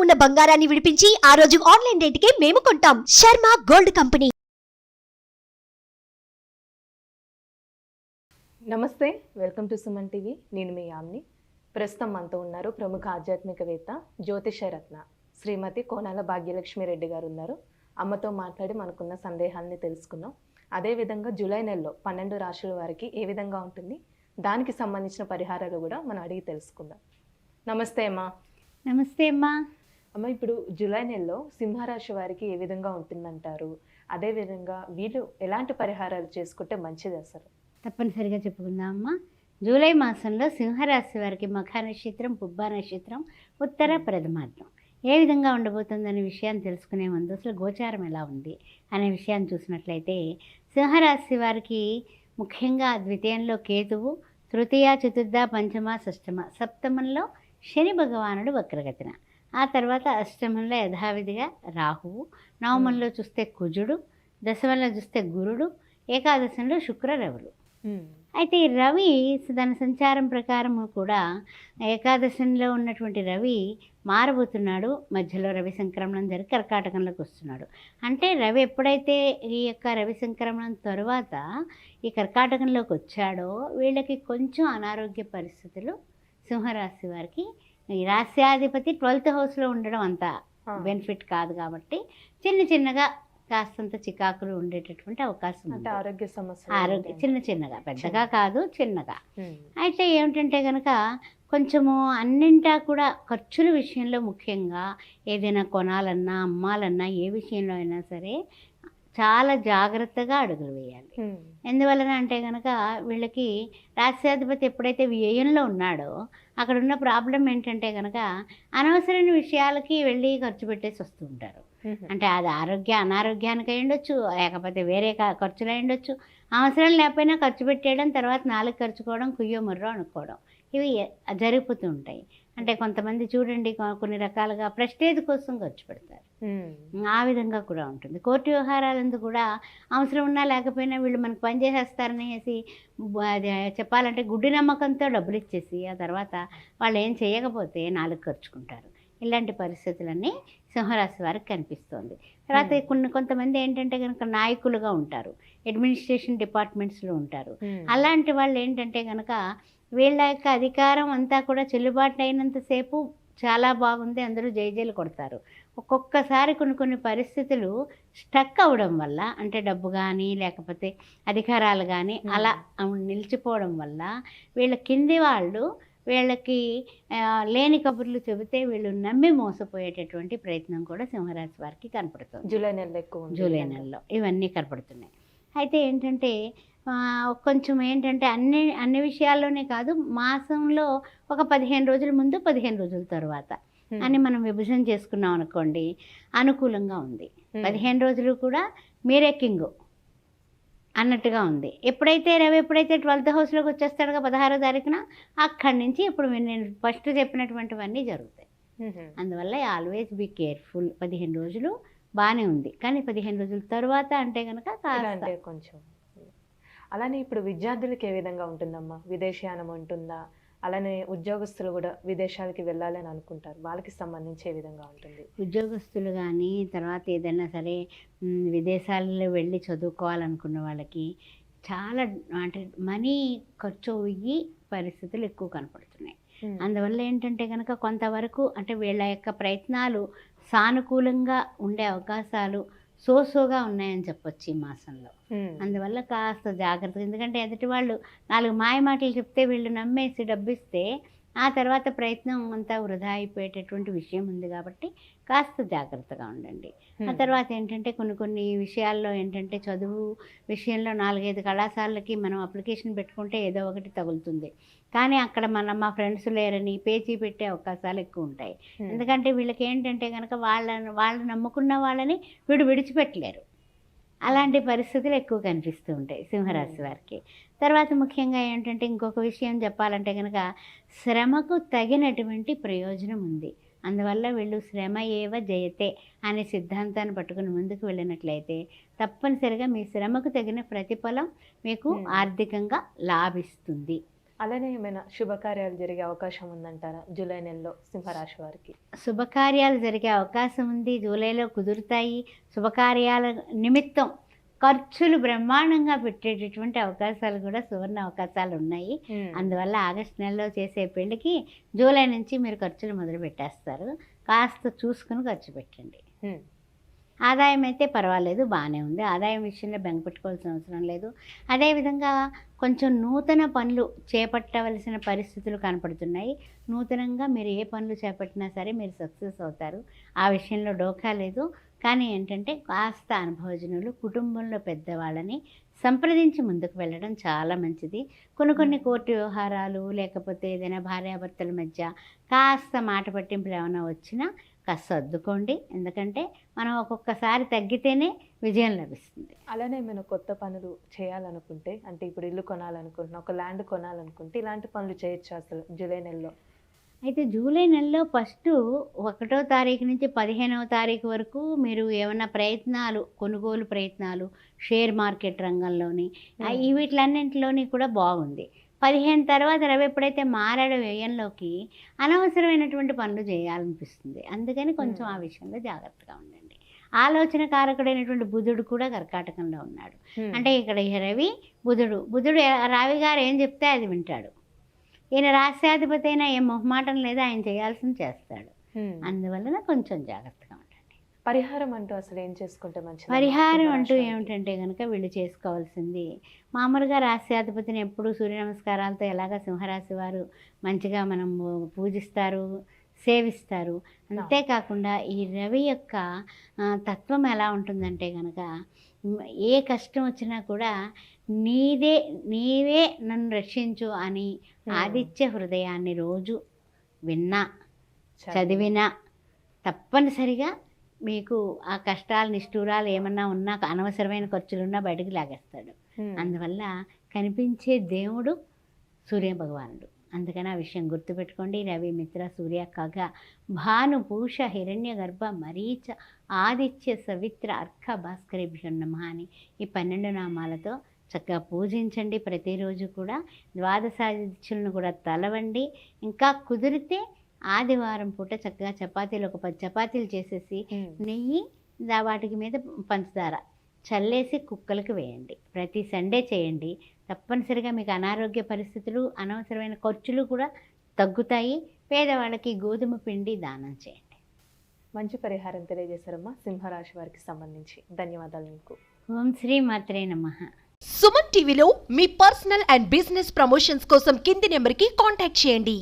ఉన్న బంగారాన్ని విడిపించి ఆ రోజు ఆన్లైన్ రేటుకే మేము కొంటాం. Sharma gold company. నమస్తే, వెల్కమ్ టు సుమన్ టీవీ. నేను మీ యామ్ని. ప్రస్తుతం మనతో ఉన్నారు ప్రముఖ ఆధ్యాత్మికవేత్త జ్యోతిషరత్న శ్రీమతి కోనాల భాగ్యలక్ష్మి రెడ్డి గారు ఉన్నారు. అమ్మతో మాట్లాడి మనకున్న సందేహాలని తెలుసుకున్నాం. అదేవిధంగా జూలై నెలలో 12 రాశుల వారికి ఏ విధంగా ఉంటుంది, దానికి సంబంధించిన పరిహారాలు కూడా మనం అడిగి తెలుసుకుందాం. నమస్తే అమ్మా. నమస్తే అమ్మా. అమ్మ, ఇప్పుడు జూలై నెలలో సింహరాశి వారికి ఏ విధంగా ఉంటుందంటారు? అదేవిధంగా వీళ్ళు ఎలాంటి పరిహారాలు చేసుకుంటే మంచిది అసలు? తప్పనిసరిగా చెప్పుకుందాం అమ్మా. జూలై మాసంలో సింహరాశి వారికి మఖ నక్షత్రం, పుబ్బ నక్షత్రం, ఉత్తర ప్రథమార్థం ఏ విధంగా ఉండబోతుందనే విషయాన్ని తెలుసుకునే ముందు అసలు గోచారం ఎలా ఉంది అనే విషయాన్ని చూసినట్లయితే, సింహరాశి వారికి ముఖ్యంగా ద్వితీయంలో కేతువు, తృతీయ, చతుర్థ, పంచమ, షష్టమ, సప్తమంలో శని భగవానుడు వక్రగతిన, ఆ తర్వాత అష్టమంలో యథావిధిగా రాహువు, నవమంలో చూస్తే కుజుడు, దశమంలో చూస్తే గురుడు, ఏకాదశంలో శుక్ర, రవులు. అయితే ఈ రవి దాని సంచారం ప్రకారము కూడా ఏకాదశంలో ఉన్నటువంటి రవి మారబోతున్నాడు. మధ్యలో రవి సంక్రమణం జరిగి కర్కాటకంలోకి వస్తున్నాడు. అంటే రవి ఎప్పుడైతే ఈ యొక్క రవి సంక్రమణం తర్వాత ఈ కర్కాటకంలోకి వచ్చాడో వీళ్ళకి కొంచెం అనారోగ్య పరిస్థితులు సింహరాశి వారికి, ఈ రాశ్యాధిపతి 12th హౌస్లో ఉండడం అంత బెనిఫిట్ కాదు కాబట్టి చిన్నగా కాస్తంత చికాకులు ఉండేటటువంటి అవకాశం ఉంది. ఆరోగ్య సమస్య, చిన్నగా, పెద్దగా కాదు, చిన్నగా. అయితే ఏమిటంటే కనుక కొంచెము అన్నింటా కూడా ఖర్చుల విషయంలో, ముఖ్యంగా ఏదైనా కొనాలన్నా అమ్మాలన్నా ఏ విషయంలో అయినా సరే చాలా జాగ్రత్తగా అడుగులు వేయాలి. ఎందువలన అంటే కనుక వీళ్ళకి రాశ్యాధిపతి ఎప్పుడైతే వ్యయంలో ఉన్నాడో అక్కడ ఉన్న ప్రాబ్లం ఏంటంటే కనుక అనవసరమైన విషయాలకి వెళ్ళి ఖర్చు పెట్టేసి వస్తూ ఉంటారు. అంటే అది అనారోగ్యానికి అయి ఉండొచ్చు, లేకపోతే వేరే ఖర్చులు అయి ఉండొచ్చు. అవసరం లేకపోయినా ఖర్చు పెట్టేయడం, తర్వాత నాలుగు ఖర్చుకోవడం, కుయ్యో ముర్రో అనుకోవడం, ఇవి జరిగిపోతూ ఉంటాయి. అంటే కొంతమంది చూడండి కొన్ని రకాలుగా ప్రెస్టేజ్ కోసం ఖర్చు పెడతారు. ఆ విధంగా కూడా ఉంటుంది. కోర్టు వ్యవహారాలందు కూడా అవసరం ఉన్నా లేకపోయినా వీళ్ళు మనకు పని చేసేస్తారనేసి అది చెప్పాలంటే గుడ్డి నమ్మకంతో డబ్బులు ఇచ్చేసి ఆ తర్వాత వాళ్ళు ఏం చేయకపోతే నాలుగు ఖర్చుకుంటారు. ఇలాంటి పరిస్థితులన్నీ సింహరాశి వారికి కనిపిస్తుంది. తర్వాత కొంతమంది ఏంటంటే కనుక నాయకులుగా ఉంటారు, అడ్మినిస్ట్రేషన్ డిపార్ట్మెంట్స్లో ఉంటారు. అలాంటి వాళ్ళు ఏంటంటే కనుక వీళ్ళ యొక్క అధికారం అంతా కూడా చెల్లుబాటు అయినంతసేపు చాలా బాగుంది, అందరూ జైజేలు కొడతారు. ఒక్కొక్కసారి కొన్ని పరిస్థితులు స్టక్ అవ్వడం వల్ల, అంటే డబ్బు కానీ లేకపోతే అధికారాలు కానీ అలా నిలిచిపోవడం వల్ల వీళ్ళ కింది వాళ్ళు వీళ్ళకి లేని కబుర్లు చెబితే వీళ్ళు నమ్మి మోసపోయేటటువంటి ప్రయత్నం కూడా సింహరాశి వారికి కనపడుతుంది. జూలై నెలలో ఇవన్నీ కనపడుతున్నాయి. అయితే ఏంటంటే కొంచెం ఏంటంటే అన్ని విషయాల్లోనే కాదు, మాసంలో ఒక 15 రోజుల ముందు 15 రోజుల తర్వాత అని మనం విభజన చేసుకున్నాం అనుకోండి, అనుకూలంగా ఉంది. 15 రోజులు కూడా మీరే కింగు అన్నట్టుగా ఉంది. ఎప్పుడైతే 12th హౌస్లోకి వచ్చేస్తాడుగా 16వ తారీఖున, అక్కడి నుంచి ఇప్పుడు నేను ఫస్ట్ చెప్పినటువంటివన్నీ జరుగుతాయి. అందువల్ల ఆల్వేస్ బీ కేర్ఫుల్. 15 రోజులు బాగానే ఉంది, కానీ 15 రోజుల తర్వాత అంటే కనుక కొంచెం. అలానే ఇప్పుడు విద్యార్థులకి ఏ విధంగా ఉంటుందమ్మా? విదేశీయానం ఉంటుందా? అలానే ఉద్యోగస్తులు కూడా విదేశాలకి వెళ్ళాలని అనుకుంటారు, వాళ్ళకి సంబంధించి ఏ విధంగా ఉంటుంది? ఉద్యోగస్తులు కానీ తర్వాత ఏదైనా సరే విదేశాలలో వెళ్ళి చదువుకోవాలనుకున్న వాళ్ళకి చాలా అంటే మనీ ఖర్చు అయ్యి పరిస్థితులు ఎక్కువ కనపడుతున్నాయి. అందువల్ల ఏంటంటే కనుక కొంతవరకు అంటే వీళ్ళ యొక్క ప్రయత్నాలు సానుకూలంగా ఉండే అవకాశాలు సోగా ఉన్నాయని చెప్పొచ్చు ఈ మాసంలో. అందువల్ల కాస్త జాగ్రత్తగా, ఎందుకంటే ఎదుటి వాళ్ళు 4 మాయ మాటలు చెప్తే వీళ్ళు నమ్మేసి డబ్బిస్తే ఆ తర్వాత ప్రయత్నం అంతా వృధా అయిపోయేటటువంటి విషయం ఉంది కాబట్టి కాస్త జాగ్రత్తగా ఉండండి. ఆ తర్వాత ఏంటంటే కొన్ని విషయాల్లో ఏంటంటే చదువు విషయంలో 4-5 కళాశాలలకి మనం అప్లికేషన్ పెట్టుకుంటే ఏదో ఒకటి తగులుతుంది, కానీ అక్కడ మా ఫ్రెండ్స్ లేరని పేచీ పెట్టే అవకాశాలు ఎక్కువ ఉంటాయి. ఎందుకంటే వీళ్ళకి ఏంటంటే కనుక వాళ్ళు నమ్ముకున్న వాళ్ళని వీడు విడిచిపెట్టలేరు. అలాంటి పరిస్థితులు ఎక్కువ కనిపిస్తూ ఉంటాయి సింహరాశి వారికి. తర్వాత ముఖ్యంగా ఏంటంటే ఇంకొక విషయం చెప్పాలంటే కనుక శ్రమకు తగినటువంటి ప్రయోజనం ఉంది. అందువల్ల వీళ్ళు శ్రమ ఏవ జయతే అనే సిద్ధాంతాన్ని పట్టుకుని ముందుకు వెళ్ళినట్లయితే తప్పనిసరిగా మీ శ్రమకు తగిన ప్రతిఫలం మీకు ఆర్థికంగా లాభిస్తుంది. అలానే ఏమైనా శుభకార్యాలు జరిగే అవకాశం ఉందంటారా జూలై నెలలో సింహరాశి వారికి? శుభకార్యాలు జరిగే అవకాశం ఉంది, జూలైలో కుదురుతాయి. శుభకార్యాల నిమిత్తం ఖర్చులు బ్రహ్మాండంగా పెట్టేటటువంటి అవకాశాలు కూడా సువర్ణ అవకాశాలు ఉన్నాయి. అందువల్ల ఆగస్టు నెలలో చేసే పెళ్ళికి జూలై నుంచి మీరు ఖర్చులు మొదలు పెట్టేస్తారు. కాస్త చూసుకుని ఖర్చు పెట్టండి. ఆదాయం అయితే పర్వాలేదు, బాగానే ఉంది. ఆదాయం విషయంలో బెంగ పెట్టుకోవాల్సిన అవసరం లేదు. అదేవిధంగా కొంచెం నూతన పనులు చేపట్టవలసిన పరిస్థితులు కనపడుతున్నాయి. నూతనంగా మీరు ఏ పనులు చేపట్టినా సరే మీరు సక్సెస్ అవుతారు. ఆ విషయంలో డోకా లేదు. కానీ ఏంటంటే కాస్త అనుభవజనులు, కుటుంబంలో పెద్దవాళ్ళని సంప్రదించి ముందుకు వెళ్ళడం చాలా మంచిది. కొన్ని కోర్టు వ్యవహారాలు లేకపోతే ఏదైనా భార్యాభర్తల మధ్య కాస్త మాట పట్టింపులు ఏమైనా వచ్చినా కాస్త సర్దుకోండి. ఎందుకంటే మనం ఒక్కొక్కసారి తగ్గితేనే విజయం లభిస్తుంది. అలానే ఏమైనా కొత్త పనులు చేయాలనుకుంటే, అంటే ఇప్పుడు ఇల్లు కొనాలనుకుంటున్నా, ఒక ల్యాండ్ కొనాలనుకుంటే ఇలాంటి పనులు చేయొచ్చు అసలు జూలై నెలలో? అయితే జూలై నెలలో ఫస్ట్ 1వ తారీఖు నుంచి 15వ తారీఖు వరకు మీరు ఏమైనా ప్రయత్నాలు, కొనుగోలు ప్రయత్నాలు, షేర్ మార్కెట్ రంగంలోని వీటిలన్నింటిలోని కూడా బాగుంది. 15 తర్వాత రవి ఎప్పుడైతే మారాడో వ్యయంలోకి అనవసరమైనటువంటి పనులు చేయాలనిపిస్తుంది. అందుకని కొంచెం ఆ విషయంలో జాగ్రత్తగా ఉండండి. ఆలోచన కారకుడైనటువంటి బుధుడు కూడా కర్కాటకంలో ఉన్నాడు. అంటే ఇక్కడ రవి బుధుడు రవి గారు ఏం చెప్తే అది వింటాడు. ఈయన రాష్ట్రాధిపతి అయినా ఏం మొహమాటం లేదా, ఆయన చేయాల్సింది చేస్తాడు. అందువలన కొంచెం జాగ్రత్తగా ఉండండి. పరిహారం అంటూ అసలు ఏం చేసుకుంటే మంచిది? పరిహారం అంటూ ఏమిటంటే కనుక వీళ్ళు చేసుకోవాల్సింది మామూలుగా రాష్ట్రాధిపతిని ఎప్పుడు సూర్య నమస్కారాలతో ఎలాగ సింహరాశి వారు మంచిగా మనం పూజిస్తారు, సేవిస్తారు. అంతేకాకుండా ఈ రవి యొక్క తత్వం ఎలా ఉంటుందంటే కనుక ఏ కష్టం వచ్చినా కూడా నీవే నన్ను రక్షించు అని ఆదిత్య హృదయాన్ని రోజు విన్నా చదివినా తప్పనిసరిగా మీకు ఆ కష్టాలు నిష్ఠూరాలు ఏమన్నా ఉన్నా, అనవసరమైన ఖర్చులున్నా బయటకు లాగేస్తాడు. అందువల్ల కనిపించే దేవుడు సూర్య భగవానుడు. అందుకని ఆ విషయం గుర్తుపెట్టుకోండి. రవి, మిత్ర, సూర్య, ఖగ, భాను, పూష, హిరణ్య గర్భ, మరీచ, ఆదిత్య, సవిత్ర, అర్క, భాస్కరేభ్యో నమః అని ఈ 12 నామాలతో చక్కగా పూజించండి. ప్రతిరోజు కూడా ద్వాదశాదిత్యులను కూడా తలవండి. ఇంకా కుదిరితే ఆదివారం పూట చక్కగా చపాతీలు ఒక 10 చపాతీలు చేసేసి నెయ్యి వాటికి మీద పంచదార చల్లేసి కుక్కలకు వేయండి. ప్రతి సండే చేయండి. తప్పనిసరిగా మీకు అనారోగ్య పరిస్థితులు, అనవసరమైన ఖర్చులు కూడా తగ్గుతాయి. పేదవాళ్ళకి గోధుమ పిండి దానం చేయండి. మంచి పరిహారం తెలియజేశారమ్మా సింహరాశి వారికి సంబంధించి. ధన్యవాదాలు మీకు. ఓం శ్రీ మాత్రే నమః. సుమన్ టీవీలో మీ పర్సనల్ అండ్ బిజినెస్ ప్రమోషన్స్ కోసం కింది నెంబర్కి కాంటాక్ట్ చేయండి.